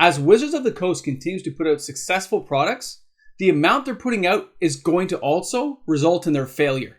As Wizards of the Coast continues to put out successful products, the amount they're putting out is going to also result in their failure.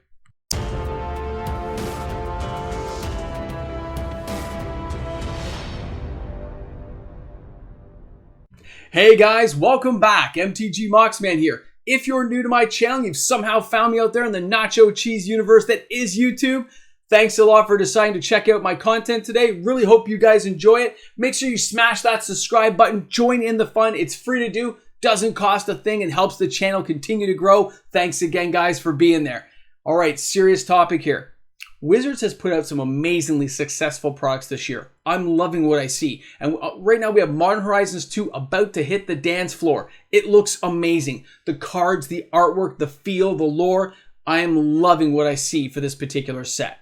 Hey guys, welcome back. MTG Moxman here. If you're new to my channel, you've somehow found me out there in the nacho cheese universe that is YouTube. Thanks a lot for deciding to check out my content today. Really hope you guys enjoy it. Make sure you smash that subscribe button. Join in the fun. It's free to do. Doesn't cost a thing and helps the channel continue to grow. Thanks again, guys, for being there. All right, serious topic here. Wizards has put out some amazingly successful products this year. I'm loving what I see. And right now we have Modern Horizons 2 about to hit the dance floor. It looks amazing. The cards, the artwork, the feel, the lore. I am loving what I see for this particular set.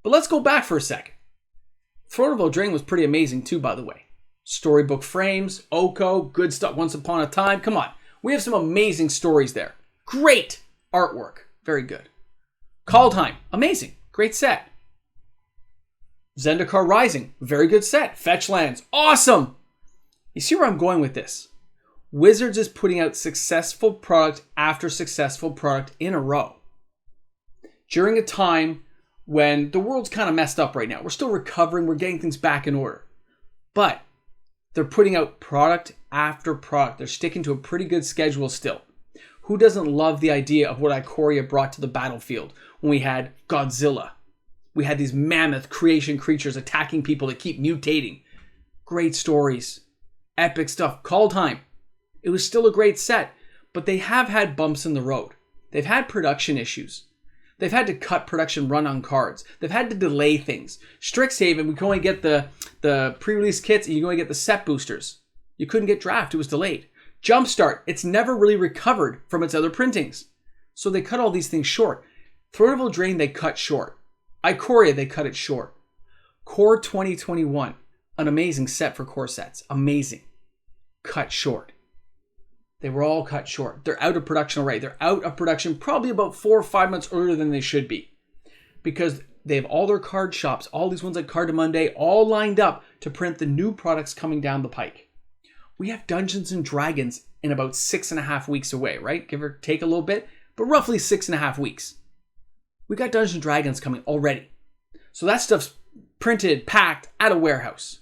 But let's go back for a second. Throne of Eldraine was pretty amazing too, by the way. Storybook frames, Oko, good stuff, Once Upon a Time. Come on. We have some amazing stories there. Great artwork. Very good. Kaldheim, amazing. Great set. Zendikar Rising, very good set. Fetch lands, awesome. You see where I'm going with this? Wizards is putting out successful product after successful product in a row. During a time when the world's kind of messed up right now. We're still recovering. We're getting things back in order. But they're putting out product after product. They're sticking to a pretty good schedule still. Who doesn't love the idea of what Ikoria brought to the battlefield when we had Godzilla? We had these mammoth creation creatures attacking people that keep mutating. Great stories. Epic stuff. Kaldheim. It was still a great set, but they have had bumps in the road. They've had production issues. They've had to cut production run on cards. They've had to delay things. Strixhaven, we can only get the pre-release kits and you can only get the set boosters. You couldn't get draft. It was delayed. Jumpstart, it's never really recovered from its other printings. So they cut all these things short. Throne of Eldraine, they cut short. Ikoria, they cut it short. Core 2021, an amazing set for core sets. Amazing. Cut short. They were all cut short. They're out of production already. They're out of production probably about 4 or 5 months earlier than they should be. Because they have all their card shops, all these ones like Cardamundi, all lined up to print the new products coming down the pike. We have Dungeons and Dragons in about 6.5 weeks away, right? Give or take a little bit, but roughly 6.5 weeks. We got Dungeons and Dragons coming already. So that stuff's printed, packed at a warehouse.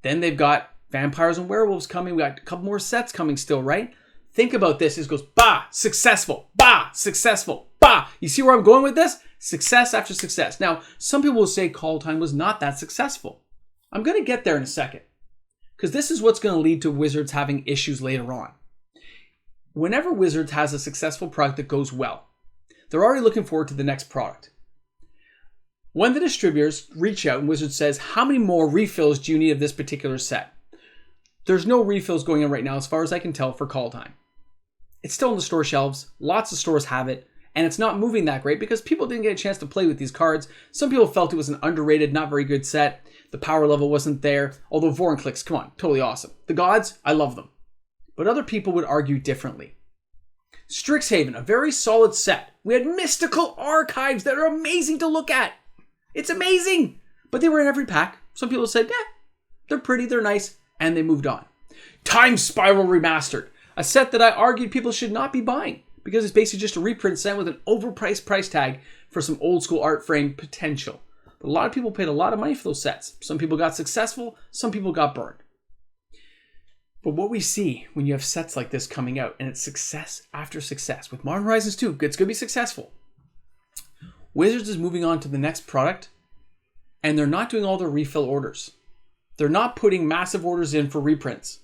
Then they've got Vampires and Werewolves coming. We got a couple more sets coming still, right? Think about this. It goes, bah, successful, bah, successful, bah. You see where I'm going with this? Success after success. Now, some people will say Kaldheim was not that successful. I'm going to get there in a second. Because this is what's going to lead to Wizards having issues later on. Whenever Wizards has a successful product that goes well, they're already looking forward to the next product. When the distributors reach out and Wizards says, how many more refills do you need of this particular set? There's no refills going on right now as far as I can tell for Kaldheim. It's still on the store shelves. Lots of stores have it. And it's not moving that great because people didn't get a chance to play with these cards. Some people felt it was an underrated, not very good set. The power level wasn't there. Although Vorinclex, come on, totally awesome. The gods, I love them. But other people would argue differently. Strixhaven, a very solid set. We had mystical archives that are amazing to look at. It's amazing. But they were in every pack. Some people said, they're pretty, they're nice. And they moved on. Time Spiral Remastered. A set that I argued people should not be buying. Because it's basically just a reprint set with an overpriced price tag for some old school art frame potential. But a lot of people paid a lot of money for those sets. Some people got successful. Some people got burned. But what we see when you have sets like this coming out, and it's success after success. With Modern Horizons 2, it's going to be successful. Wizards is moving on to the next product. And they're not doing all their refill orders. They're not putting massive orders in for reprints.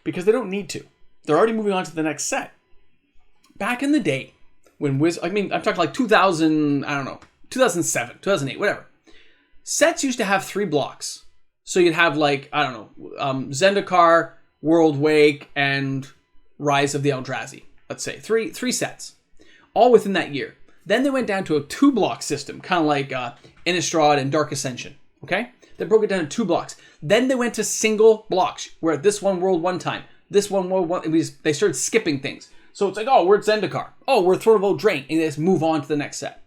Because they don't need to. They're already moving on to the next set. Back in the day, when I'm talking like 2007, 2008, whatever. Sets used to have 3 blocks. So you'd have Zendikar, World Wake, and Rise of the Eldrazi. Let's say 3 sets. All within that year. Then they went down to a 2-block system, kind of like Innistrad and Dark Ascension. Okay? They broke it down into 2 blocks. Then they went to single blocks, where this one world one time, this one world one. They started skipping things. So it's like, oh, we're at Zendikar. Oh, we're Throne of Eldraine. And they just move on to the next set.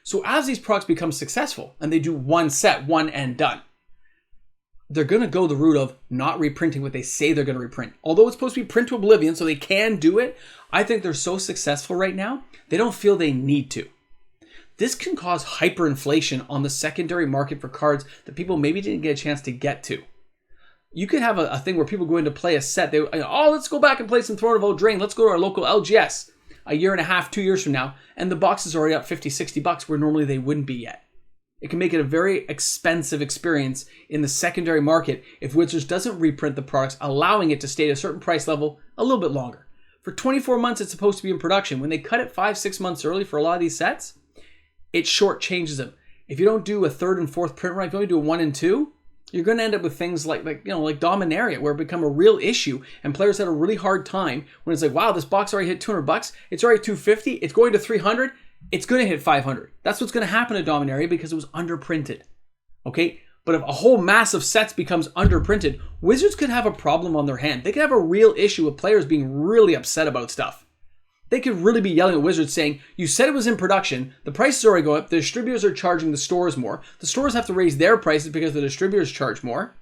So as these products become successful, and they do one set, one and done, they're going to go the route of not reprinting what they say they're going to reprint. Although it's supposed to be print to oblivion, so they can do it, I think they're so successful right now, they don't feel they need to. This can cause hyperinflation on the secondary market for cards that people maybe didn't get a chance to get to. You could have a thing where people go in to play a set. Let's go back and play some Throne of Eldraine. Let's go to our local LGS a year and a half, 2 years from now, and the box is already up $50, $60 where normally they wouldn't be yet. It can make it a very expensive experience in the secondary market if Wizards doesn't reprint the products, allowing it to stay at a certain price level a little bit longer. For 24 months, it's supposed to be in production. When they cut it 5-6 months early for a lot of these sets, it shortchanges them. If you don't do a third and fourth print run, if you only do a 1 and 2, you're going to end up with things like Dominaria, where it become a real issue, and players had a really hard time when it's like, wow, this box already hit $200, it's already $250, it's going to $300, it's going to hit $500. That's what's going to happen to Dominaria because it was underprinted. Okay, but if a whole mass of sets becomes underprinted, Wizards could have a problem on their hand. They could have a real issue with players being really upset about stuff. They could really be yelling at Wizards saying, you said it was in production, the prices are already going up, the distributors are charging the stores more, the stores have to raise their prices because the distributors charge more.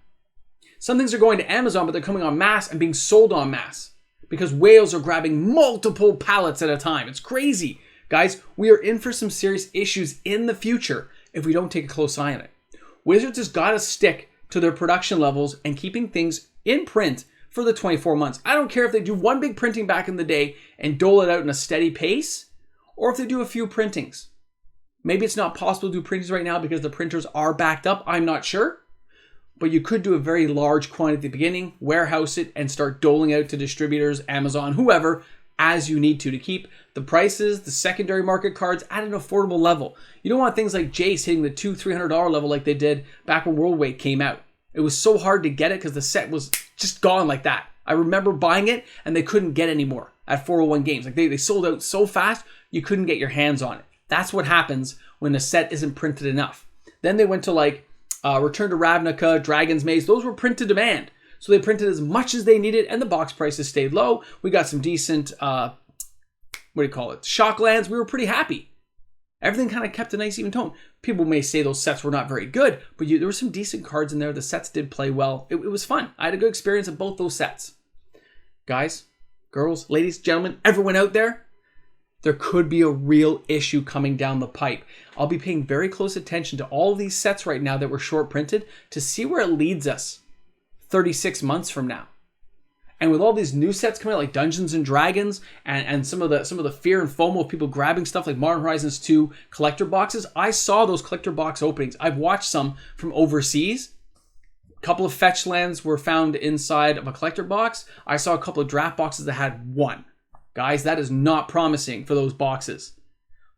Some things are going to Amazon, but they're coming en masse and being sold en masse because whales are grabbing multiple pallets at a time. It's crazy. Guys, we are in for some serious issues in the future if we don't take a close eye on it. Wizards has got to stick to their production levels and keeping things in print for the 24 months. I don't care if they do one big printing back in the day and dole it out in a steady pace, or if they do a few printings. Maybe it's not possible to do printings right now because the printers are backed up. I'm not sure. But you could do a very large quantity at the beginning, warehouse it, and start doling out to distributors, Amazon, whoever, as you need to keep the prices, the secondary market cards at an affordable level. You don't want things like Jace hitting the $200-$300 level like they did back when World Weight came out. It was so hard to get it because the set was just gone like that. I remember buying it and they couldn't get any more at 401 Games. Like they sold out so fast, you couldn't get your hands on it. That's what happens when a set isn't printed enough. Then they went to Return to Ravnica, Dragon's Maze. Those were print to demand. So they printed as much as they needed and the box prices stayed low. We got some decent, Shocklands. We were pretty happy. Everything kind of kept a nice even tone. People may say those sets were not very good, but there were some decent cards in there. The sets did play well. It was fun. I had a good experience of both those sets. Guys, girls, ladies, gentlemen, everyone out there, there could be a real issue coming down the pipe. I'll be paying very close attention to all of these sets right now that were short printed to see where it leads us 36 months from now. And with all these new sets coming out like Dungeons and Dragons and some of the fear and FOMO of people grabbing stuff like Modern Horizons 2 collector boxes, I saw those collector box openings. I've watched some from overseas. A couple of fetch lands were found inside of a collector box. I saw a couple of draft boxes that had one. Guys, that is not promising for those boxes.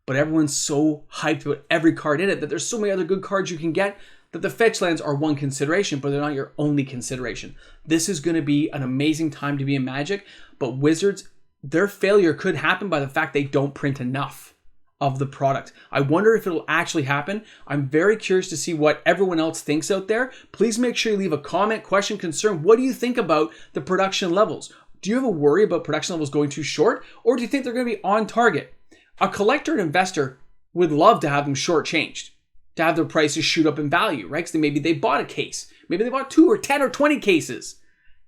But everyone's so hyped about every card in it that there's so many other good cards you can get that the fetch lands are one consideration, but they're not your only consideration. This is going to be an amazing time to be in Magic, but Wizards, their failure could happen by the fact they don't print enough of the product. I wonder if it'll actually happen. I'm very curious to see what everyone else thinks out there. Please make sure you leave a comment, question, concern. What do you think about the production levels? Do you have a worry about production levels going too short, or do you think they're going to be on target? A collector and investor would love to have them shortchanged, to have their prices shoot up in value, right? Because maybe they bought a case. Maybe they bought 2 or 10 or 20 cases.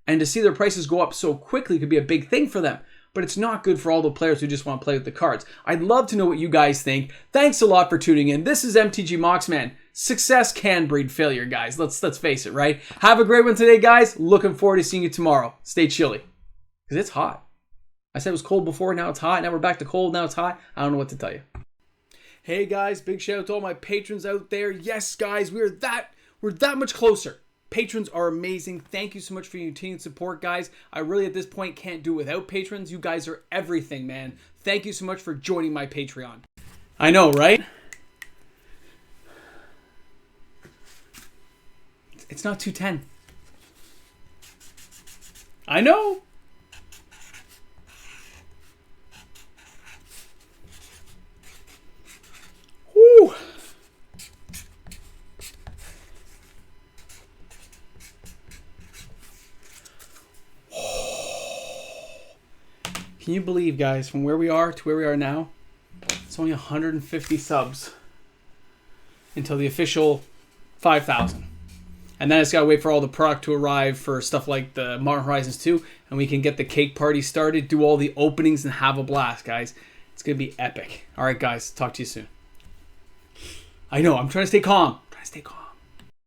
And to see their prices go up so quickly could be a big thing for them. But it's not good for all the players who just want to play with the cards. I'd love to know what you guys think. Thanks a lot for tuning in. This is MTG Moxman. Success can breed failure, guys. Let's face it, right? Have a great one today, guys. Looking forward to seeing you tomorrow. Stay chilly. Because it's hot. I said it was cold before, now it's hot. Now we're back to cold, now it's hot. I don't know what to tell you. Hey guys, big shout out to all my patrons out there. Yes, guys, we're that much closer. Patrons are amazing. Thank you so much for your continued support, guys. I really at this point can't do without patrons. You guys are everything, man. Thank you so much for joining my Patreon. I know, right? It's not 210. I know. Whew. Can you believe, guys, from where we are to where we are now, it's only 150 subs until the official 5,000. And then I just gotta wait for all the product to arrive for stuff like the Modern Horizons 2, and we can get the cake party started, do all the openings, and have a blast, guys. It's gonna be epic. All right, guys, talk to you soon. I know, I'm trying to stay calm.